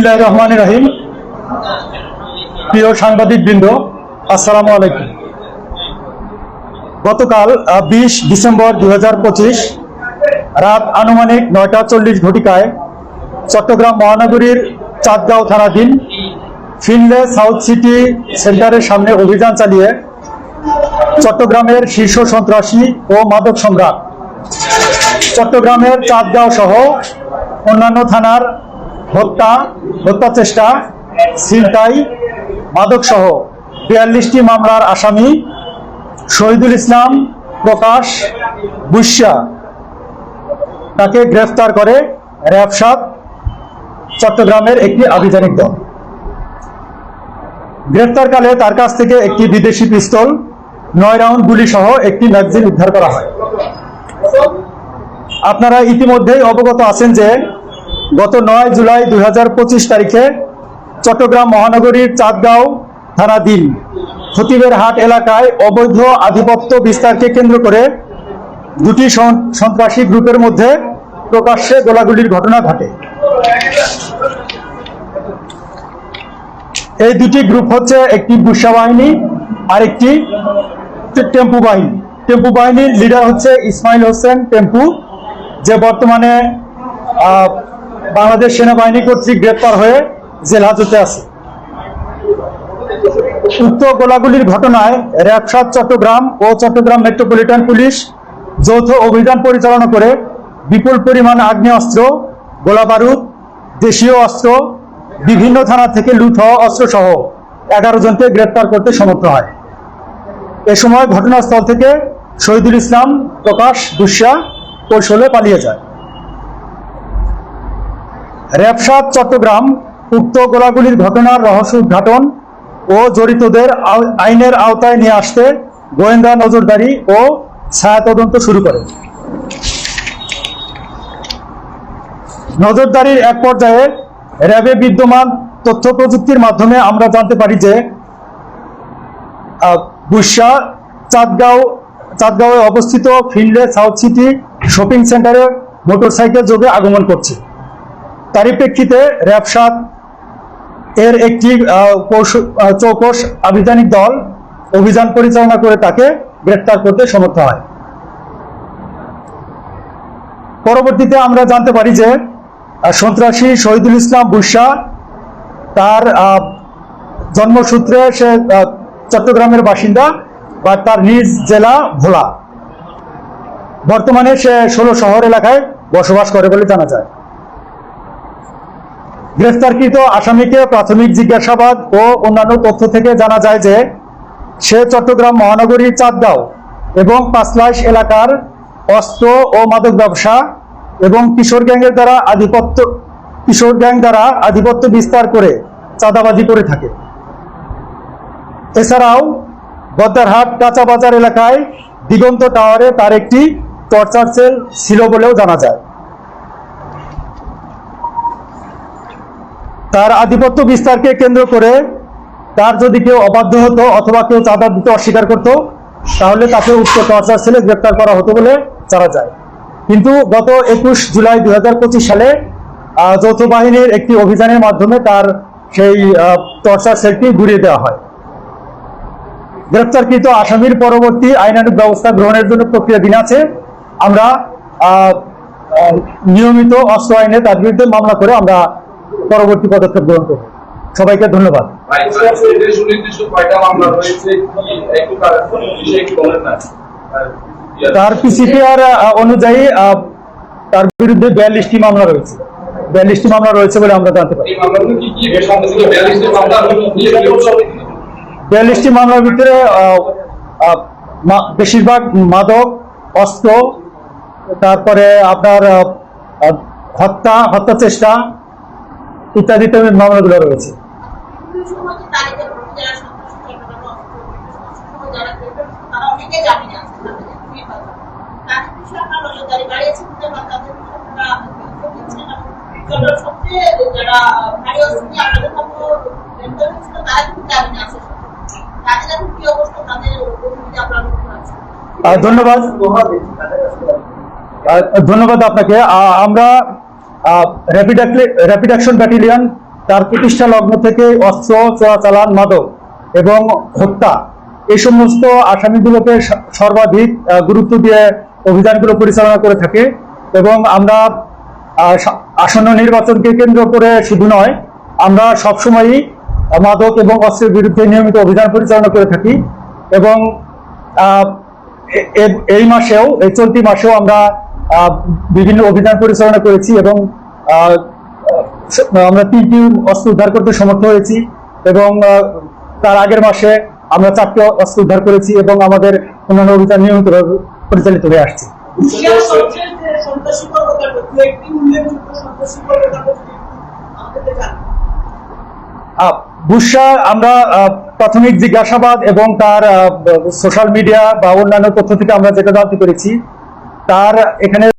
বিসমিল্লাহির রহমানির রহিম। প্রিয় সাংবাদিক বৃন্দ, আসসালামু আলাইকুম। গতকাল 20 ডিসেম্বর 2025 রাত আনুমানিক 9:40 ঘটিকায় চট্টগ্রাম মহানগরীর চাঁদগাঁও থানাধীন ফিনলে সাউথ সিটি সেন্টারের সামনে অভিযান চালিয়ে চট্টগ্রামের শীর্ষ সন্ত্রাসী ও মাদক সম্রাট চট্টগ্রামের চাঁদগাঁও সহ অন্যান্য থানার হত্যা চেষ্টা, ছিনতাই, মাদক সহ 42টি মামলার আসামি শহীদুল ইসলাম প্রকাশ বুশা তাকে গ্রেফতার করে র্যাব 7 চট্টগ্রামের একটি আভিযানিক দল। গ্রেফতারকালে তার কাছ থেকে একটি বিদেশি পিস্তল, 9 রাউন্ড গুলি সহ একটি ম্যাগাজিন উদ্ধার করা হয়। আপনারা ইতিমধ্যেই অবগত আছেন যে গত 9 জুলাই 2025 তারিখে চট্টগ্রাম মহানগরীর চাঁদগাঁও থানাধীন খতিবের হাট এলাকায় অবৈধ আধিপত্য বিস্তারকে কেন্দ্র করে দুটি সন্ত্রাসী গ্রুপের মধ্যে প্রকাশ্যে গোলাগুলির ঘটনা ঘটে। এই দুটি গ্রুপ হচ্ছে একটি বুশা বাহিনী আর একটি টেম্পু বাহিনী। টেম্পু বাহিনীর লিডার হচ্ছে ইসমাইল হোসেন টেম্পু, যে বর্তমানে বাংলাদেশ সেনাবাহিনী কর্তৃক গ্রেপ্তার হয়ে জেল হাজতে আছে। উক্ত গোলাগুলির ঘটনায় র্যাব 7 চট্টগ্রাম ও চট্টগ্রাম মেট্রোপলিটন পুলিশ যৌথ অভিযান পরিচালনা করে বিপুল পরিমাণ আগ্নেয়াস্ত্র, গোলাবারুদ, দেশীয় অস্ত্র, বিভিন্ন থানা থেকে লুট হওয়া অস্ত্র সহ 11 জনকে গ্রেপ্তার করতে সমর্থ হয়। এ সময় ঘটনাস্থল থেকে শহীদুল ইসলাম প্রকাশ বুশা কৌশলে পালিয়ে যায়। র্যাব 7 চট্টগ্রাম উক্ত গোলাগুলির ঘটনার রহস্য উদ্ঘাটন ও জড়িতদের আইনের আওতায় নিয়ে আসতে গোয়েন্দা নজরদারি ও ছায়া তদন্ত শুরু করে। নজরদারির এক পর্যায়ে র্যাবে বিদ্যমান তথ্য প্রযুক্তির মাধ্যমে আমরা জানতে পারি যে বুশা চাঁদগাঁওয়ে অবস্থিত ফিনলে সাউথ সিটি শপিং সেন্টারে মোটরসাইকেল যোগে আগমন করছে। তারই প্রেক্ষিতে র্যাব 7 এর একটি চৌকস আভিযানিক দল অভিযান পরিচালনা করে তাকে গ্রেফতার করতে সমর্থ হয়। পরবর্তীতে আমরা জানতে পারি যে সন্ত্রাসী শহীদুল ইসলাম বুশা তার জন্মসূত্রে সে চট্টগ্রামের বাসিন্দা বা তার নিজ জেলা ভোলা। বর্তমানে সে 16 শহর এলাকায় বসবাস করে বলে জানা যায়। গ্রেফতারকৃত আসামিকে প্রাথমিক জিজ্ঞাসাবাদ ও অন্যান্য তথ্য থেকে জানা যায় যে সে চট্টগ্রাম মহানগরীর চাঁদগাঁও এবং পাঁচলাইশ এলাকার অস্ত্র ও মাদক ব্যবসা এবং কিশোর গ্যাং দ্বারা আধিপত্য বিস্তার করে চাঁদাবাজি করে থাকে। এছাড়াও বদ্দারহাট কাঁচা বাজার এলাকায় দিগন্ত টাওয়ারে তার একটি টর্চার সেল ছিল বলেও জানা যায়। তার আধিপত্য বিস্তারকে কেন্দ্র করে তার যদি কেউ অবাধ্য হতো অথবা কেউ চাঁদা দিতে অস্বীকার করত, তাহলে তাকে উক্ত টর্চার সেলে গ্রেপ্তার করা হতো বলে জানা যায়। কিন্তু গত 21 জুলাই 2025 সালে যৌথ বাহিনীর একটি অভিযানের মাধ্যমে তার সেই টর্চার সেলটি ঘুরিয়ে দেওয়া হয়। গ্রেপ্তারকৃত আসামির পরবর্তী আইনানুগ ব্যবস্থা গ্রহণের জন্য প্রক্রিয়াধীন আছে। আমরা নিয়মিত অস্ত্র আইনে তার বিরুদ্ধে মামলা করে আমরা পরবর্তী পদক্ষেপ গ্রহণ করব। সবাইকে ধন্যবাদ। তার পিসিপিআর অনুযায়ী তার বিরুদ্ধে 42টি মামলা রয়েছে। 42টি মামলা রয়েছে বলে আমরা জানতে পারি। 42টি মামলার ভিতরে বেশিরভাগ মাদক, অস্ত্র, তারপরে আপনার হত্যা চেষ্টা ইত্যাদি মামলাগুলো রয়েছে। ধন্যবাদ আপনাকে। আমরা র্যাপিড অ্যাকশন ব্যাটালিয়ন তার প্রতিষ্ঠা লগ্ন থেকে অস্ত্র চোরাচালান, মাদক এবং হত্যা এই সমস্ত আসামিগুলোকে সর্বাধিক গুরুত্ব দিয়ে অভিযানগুলো পরিচালনা করে থাকে। এবং আমরা আসন্ন নির্বাচনকে কেন্দ্র করে শুধু নয়, আমরা সবসময়ই মাদক এবং অস্ত্রের বিরুদ্ধে নিয়মিত অভিযান পরিচালনা করে থাকি। এবং এই মাসেও, এই চলতি মাসেও আমরা বিভিন্ন অভিযান পরিচালনা করেছি এবং আমরা 3টি অস্ত্র উদ্ধার করতে সমর্থ হয়েছি। এবং তার আগের মাসে আমরা 4টি অস্ত্র উদ্ধার করেছি এবং আমাদের অন্যান্য অভিযান নিয়মিতভাবে পরিচালিত হয়ে আসছে। বুশরা আমরা প্রাথমিক জিজ্ঞাসাবাদ এবং তার সোশ্যাল মিডিয়া বা অন্যান্য তথ্য থেকে আমরা যেটা জানতে পেরেছি, তার এখানে